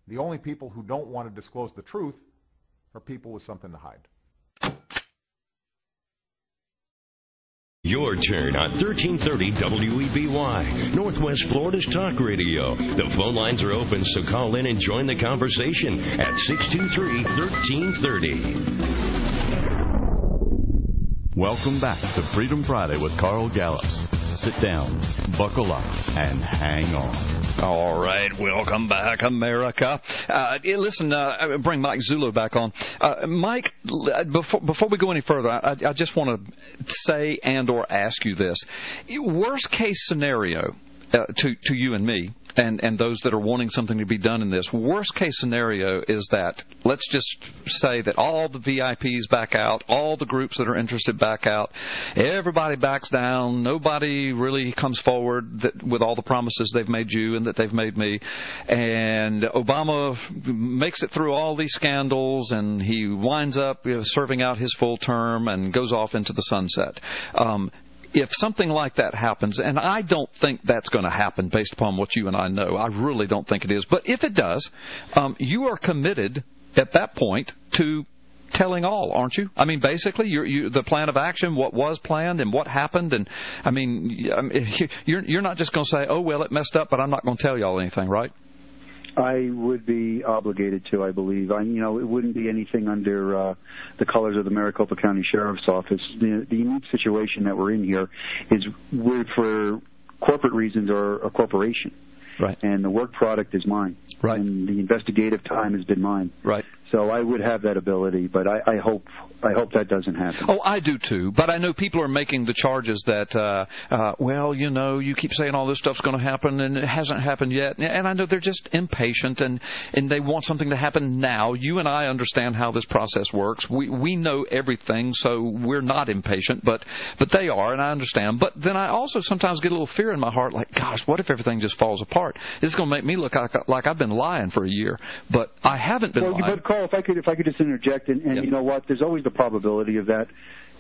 The only people who don't want to disclose the truth are people with something to hide. Your turn on 1330 WEBY, Northwest Florida's talk radio. The phone lines are open, so call in and join the conversation at 623-1330. Welcome back to Freedom Friday with Carl Gallups. Sit down, buckle up, and hang on. All right, welcome back, America. Listen, bring Mike Zullo back on. Mike, before we go any further, I just want to say and or ask you this. Worst case scenario to you and me, and those that are wanting something to be done in this, worst case scenario is that, let's just say that all the VIPs back out, all the groups that are interested back out, everybody backs down, nobody really comes forward with all the promises they've made you and that they've made me, and Obama makes it through all these scandals, and he winds up serving out his full term and goes off into the sunset. If something like that happens, and I don't think that's going to happen based upon what you and I know, I really don't think it is, but if it does, you are committed at that point to telling all, aren't you? I mean, basically, the plan of action, what was planned and what happened, and I mean you're not just going to say, oh, well, it messed up, but I'm not going to tell y'all anything, right? I would be obligated to, I believe. It wouldn't be anything under the colors of the Maricopa County Sheriff's Office. The unique situation that we're in here is we're, for corporate reasons, are a corporation. Right. And the work product is mine. Right. And the investigative time has been mine. Right. So I would have that ability, but I hope that doesn't happen. Oh, I do too. But I know people are making the charges that, well, you keep saying all this stuff's going to happen and it hasn't happened yet. And I know they're just impatient and they want something to happen now. You and I understand how this process works. We know everything, so we're not impatient, but they are, and I understand. But then I also sometimes get a little fear in my heart, like, gosh, what if everything just falls apart? This is going to make me look like I've been lying for a year. But I haven't been lying. But Carl, if I could just interject, and Yep. You know what? There's always the probability of that.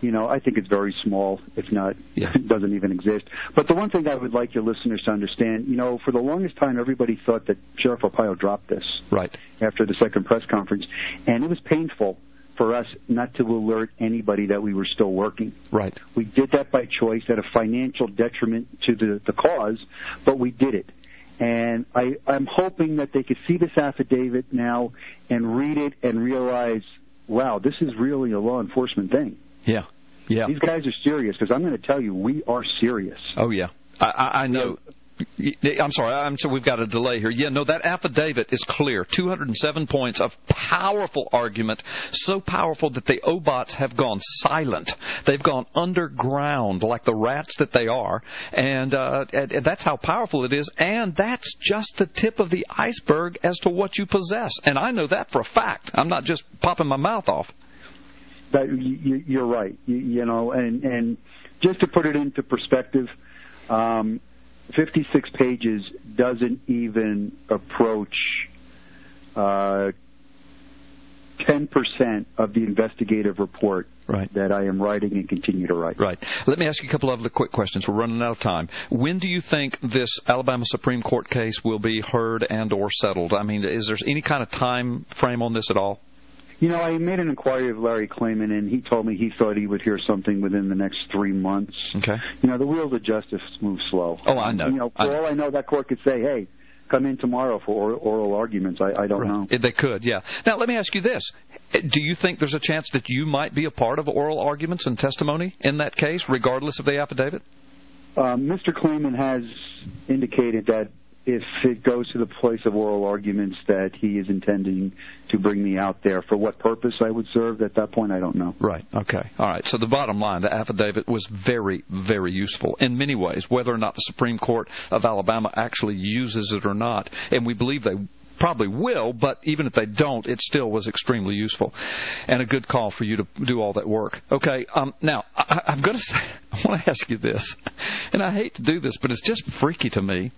I think it's very small, if not, it doesn't even exist. But the one thing I would like your listeners to understand, for the longest time, everybody thought that Sheriff Arpaio dropped this. Right. After the second press conference. And it was painful for us not to alert anybody that we were still working. Right. We did that by choice at a financial detriment to the cause, but we did it. And I'm hoping that they could see this affidavit now and read it and realize, wow, this is really a law enforcement thing. Yeah, yeah. These guys are serious, because I'm going to tell you, we are serious. Oh, yeah. I know. I'm sorry. We've got a delay here. Yeah, no, that affidavit is clear. 207 points of powerful argument, so powerful that the OBOTs have gone silent. They've gone underground like the rats that they are, and that's how powerful it is, and that's just the tip of the iceberg as to what you possess. And I know that for a fact. I'm not just popping my mouth off. You're right. And just to put it into perspective, 56 pages doesn't even approach 10% of the investigative report that I am writing and continue to write. Right. Let me ask you a couple of other quick questions. We're running out of time. When do you think this Alabama Supreme Court case will be heard and or settled? I mean, is there any kind of time frame on this at all? I made an inquiry of Larry Klayman, and he told me he thought he would hear something within the next 3 months. Okay. The wheels of justice move slow. Oh, I know. For all I know, that court could say, hey, come in tomorrow for oral arguments. I don't know. They could, yeah. Now, let me ask you this. Do you think there's a chance that you might be a part of oral arguments and testimony in that case, regardless of the affidavit? Mr. Klayman has indicated that if it goes to the place of oral arguments, that he is intending to bring me out there. For what purpose I would serve at that point, I don't know. Right. Okay. All right. So the bottom line, the affidavit was very, very useful in many ways, whether or not the Supreme Court of Alabama actually uses it or not. And we believe they probably will, but even if they don't, it still was extremely useful and a good call for you to do all that work. Okay, now, I'm going to say, I want to ask you this, and I hate to do this, but it's just freaky to me.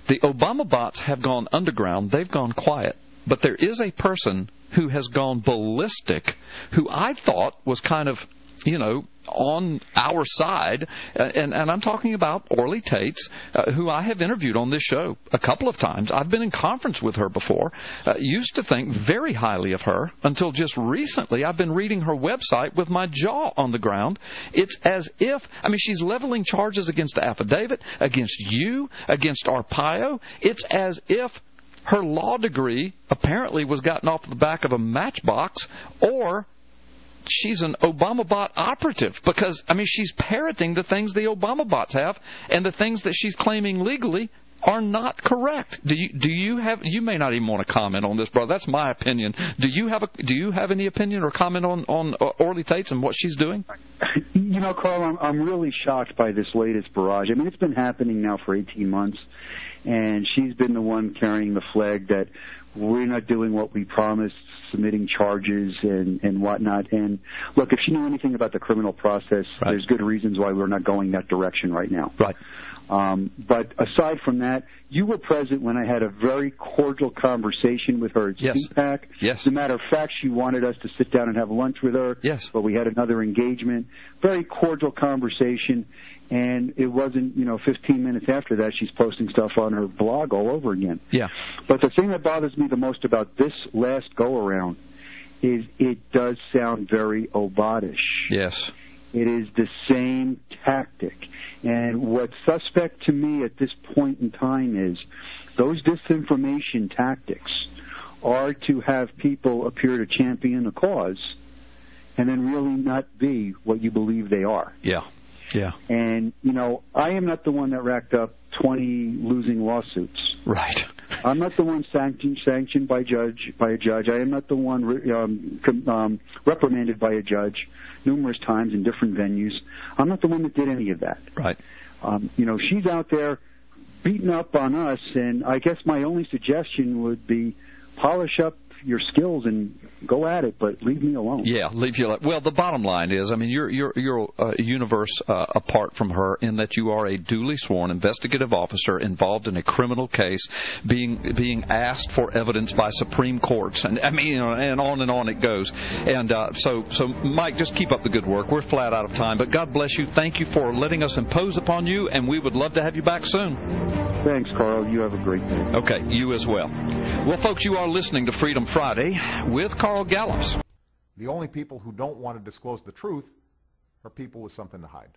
The Obama bots have gone underground. They've gone quiet. But there is a person who has gone ballistic who I thought was kind of, on our side, and I'm talking about Orly Taitz, who I have interviewed on this show a couple of times. I've been in conference with her before. Used to think very highly of her until just recently. I've been reading her website with my jaw on the ground. It's as if, I mean, she's leveling charges against the affidavit, against you, against Arpaio. It's as if her law degree apparently was gotten off the back of a matchbox, or she's an Obama bot operative, because, I mean, she's parroting the things the Obama bots have, and the things that she's claiming legally are not correct. Do you have? You may not even want to comment on this, brother. That's my opinion. Do you have any opinion or comment on Orly Taitz and what she's doing? You know, Carl, I'm really shocked by this latest barrage. I mean, it's been happening now for 18 months, and she's been the one carrying the flag that we're not doing what we promised, submitting charges and whatnot. And look, if she knew anything about the criminal process, right, there's good reasons why we're not going that direction right now. Right. But aside from that, you were present when I had a very cordial conversation with her at Yes. CPAC. Yes. As a matter of fact, she wanted us to sit down and have lunch with her. Yes. But we had another engagement. Very cordial conversation. And it wasn't, 15 minutes after that, she's posting stuff on her blog all over again. Yeah. But the thing that bothers me the most about this last go-around is it does sound very Obatish. Yes. It is the same tactic. And what's suspect to me at this point in time is those disinformation tactics are to have people appear to champion a cause and then really not be what you believe they are. Yeah. Yeah. And, I am not the one that racked up 20 losing lawsuits. Right. I'm not the one sanctioned by a judge. I am not the one reprimanded by a judge numerous times in different venues. I'm not the one that did any of that. Right. She's out there beating up on us, and I guess my only suggestion would be polish up your skills and go at it, but leave me alone. Yeah, leave you alone. Well, the bottom line is, I mean, you're a universe apart from her in that you are a duly sworn investigative officer involved in a criminal case, being asked for evidence by Supreme Courts, and I mean, and on it goes. And so Mike, just keep up the good work. We're flat out of time, but God bless you. Thank you for letting us impose upon you, and we would love to have you back soon. Thanks, Carl. You have a great day. Okay, you as well. Well, folks, you are listening to Freedom Friday with Carl Gallups. The only people who don't want to disclose the truth are people with something to hide.